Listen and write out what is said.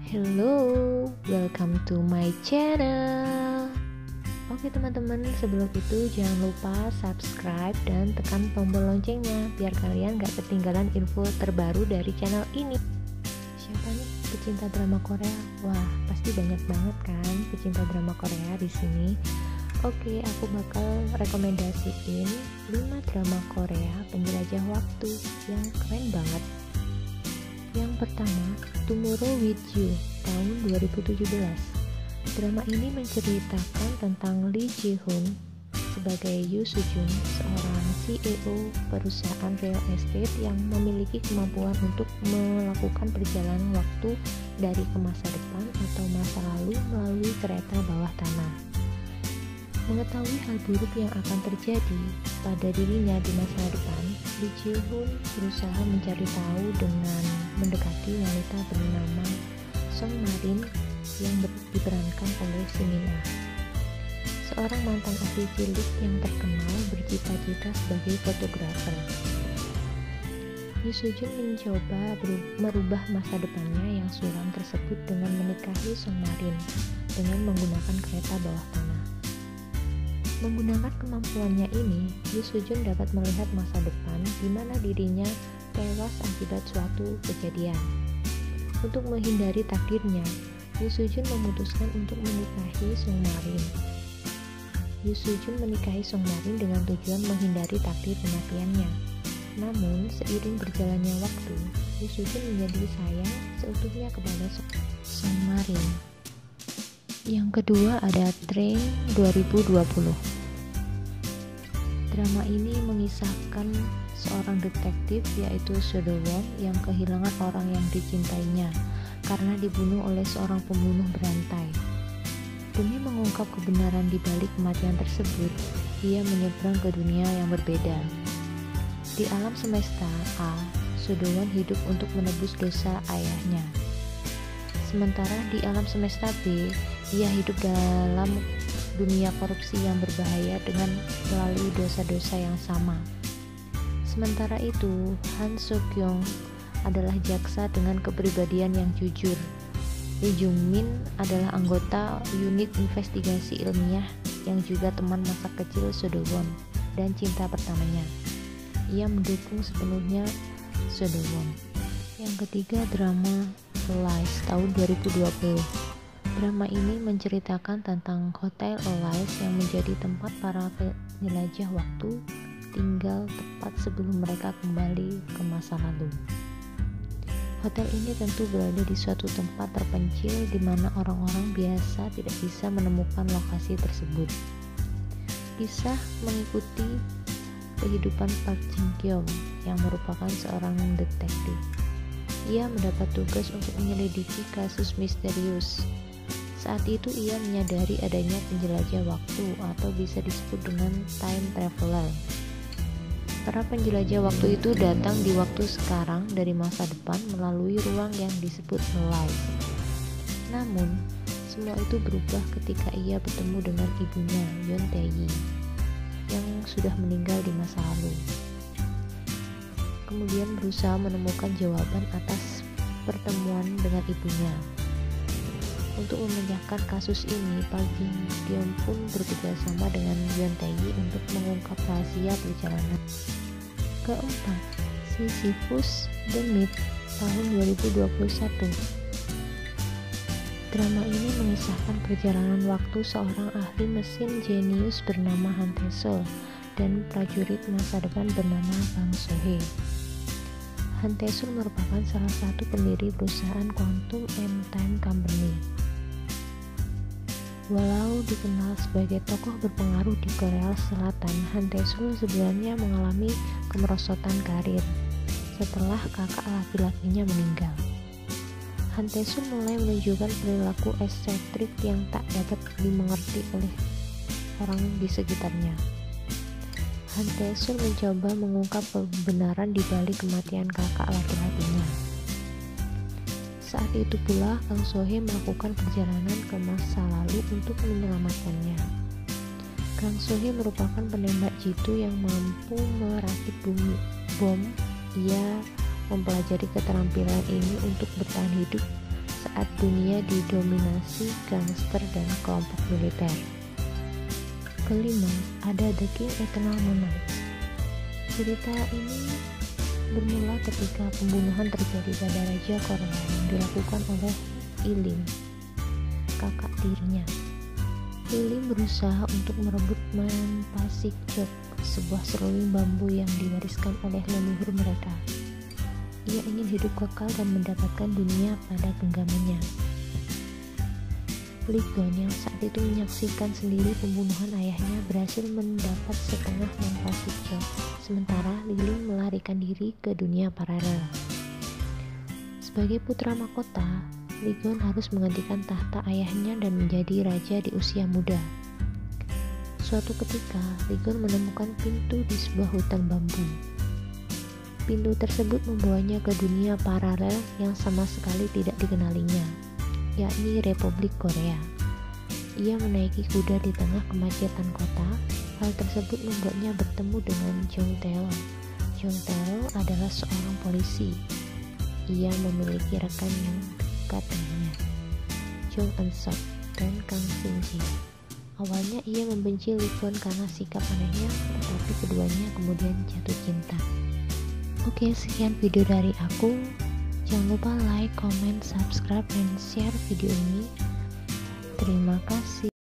Hello, welcome to my channel. Oke teman-teman, sebelum itu jangan lupa subscribe dan tekan tombol loncengnya biar kalian gak ketinggalan info terbaru dari channel ini. Siapa nih pecinta drama Korea? Wah, pasti banyak banget kan pecinta drama Korea di sini. Oke, aku bakal rekomendasiin 5 drama Korea penjelajah waktu yang keren banget. Yang pertama, Tomorrow with You tahun 2017. Drama ini menceritakan tentang Lee Ji-hoon sebagai Yoo Soo-jun, seorang CEO perusahaan real estate yang memiliki kemampuan untuk melakukan perjalanan waktu dari ke masa depan atau masa lalu melalui kereta bawah tanah. Mengetahui hal buruk yang akan terjadi pada dirinya di masa depan, Lee Ji-hoon berusaha mencari tahu dengan mendekati wanita bernama Song Marin yang diperankan oleh Simina, seorang mantan atlet cilik yang terkenal bercita-cita sebagai fotografer. Yoo Soo-jun mencoba merubah masa depannya yang suram tersebut dengan menikahi Song Marin dengan menggunakan kereta bawah tanah. Menggunakan kemampuannya ini, Yoo Soo-jun dapat melihat masa depan di mana dirinya tewas akibat suatu kejadian. Untuk menghindari takdirnya, Yoo Soo-jun memutuskan untuk menikahi Song Marin. Yoo Soo-jun menikahi Song Marin dengan tujuan menghindari takdir kematiannya. Namun, seiring berjalannya waktu, Yoo Soo-jun menjadi sayang seutuhnya kepada Song Marin. Yang kedua ada Train 2020. Drama ini mengisahkan seorang detektif yaitu Seo Do-won yang kehilangan orang yang dicintainya karena dibunuh oleh seorang pembunuh berantai. Demi mengungkap kebenaran di balik kematian tersebut, ia menyeberang ke dunia yang berbeda. Di alam semesta A, Seo Do-won hidup untuk menebus dosa ayahnya. Sementara di alam semesta B, ia hidup dalam dunia korupsi yang berbahaya dengan melalui dosa-dosa yang sama. Sementara itu, Han So-kyung adalah jaksa dengan kepribadian yang jujur. Lee Jung-min adalah anggota unit investigasi ilmiah yang juga teman masa kecil Seo Do-won dan cinta pertamanya. Ia mendukung sepenuhnya Seo Do-won. Yang ketiga, drama Alice tahun 2020. Drama ini menceritakan tentang Hotel Alice yang menjadi tempat para penjelajah waktu tinggal tepat sebelum mereka kembali ke masa lalu. Hotel ini tentu berada di suatu tempat terpencil di mana orang-orang biasa tidak bisa menemukan lokasi tersebut. Kisah mengikuti kehidupan Park Jin-kyung yang merupakan seorang detektif. Ia mendapat tugas untuk menyelidiki kasus misterius. Saat itu ia menyadari adanya penjelajah waktu atau bisa disebut dengan time traveler. Para penjelajah waktu itu datang di waktu sekarang dari masa depan melalui ruang yang disebut life. Namun, semua itu berubah ketika ia bertemu dengan ibunya, Yoon Tae-yi, yang sudah meninggal di masa lalu. Kemudian berusaha menemukan jawaban atas pertemuan dengan ibunya. Untuk memecahkan kasus ini, Park Jin-kyung pun bekerjasama dengan Yoon Tae-yi untuk mengungkap rahasia perjalanan. Keempat, Sisyphus The Myth tahun 2021. Drama ini mengisahkan perjalanan waktu seorang ahli mesin jenius bernama Han Tae-sol dan prajurit masa depan bernama Kang So-hee. Han Tae-sol merupakan salah satu pendiri perusahaan Quantum and Time Company. Walau dikenal sebagai tokoh berpengaruh di Korea Selatan, Han Tae-sol sebenarnya mengalami kemerosotan karir setelah kakak laki-lakinya meninggal. Han Tae-sol mulai menunjukkan perilaku eksentrik yang tak dapat dimengerti oleh orang di sekitarnya. Han Tae-sol mencoba mengungkap kebenaran di balik kematian kakak laki-lakinya. Saat itu pula Kang So-hee melakukan perjalanan ke masa lalu untuk menyelamatkannya. Kang So-hee merupakan penembak jitu yang mampu merakit bom. Ia mempelajari keterampilan ini untuk bertahan hidup saat dunia didominasi gangster dan kelompok militer. Kelima, ada The King Eternal Monarch. Cerita ini bermula ketika pembunuhan terjadi pada Raja Korea yang dilakukan oleh Ilim, kakak tirinya. Ilim berusaha untuk merebut Manpasik Chok, sebuah seruling bambu yang diwariskan oleh leluhur mereka. Ia ingin hidup kekal dan mendapatkan dunia pada genggamannya. Ligon yang saat itu menyaksikan sendiri pembunuhan ayahnya berhasil mendapat setengah Manpasik Chok, sementara Lilim melarikan diri ke dunia paralel. Sebagai putra mahkota, Ligon harus menggantikan tahta ayahnya dan menjadi raja di usia muda. Suatu ketika, Ligon menemukan pintu di sebuah hutan bambu. Pintu tersebut membawanya ke dunia paralel yang sama sekali tidak dikenalinya, yakni Republik Korea. Ia menaiki kuda di tengah kemacetan kota. Hal tersebut membuatnya bertemu dengan Jong Tae-ho. Jong Tae-ho adalah seorang polisi. Ia memiliki rekan yang dekat dengannya, Jong Eun-sok dan Kang Shin-ji. Awalnya ia membenci Ligon karena sikap anehnya, tetapi keduanya kemudian jatuh cinta. Oke, sekian video dari aku. Jangan lupa like, comment, subscribe, dan share video ini. Terima kasih.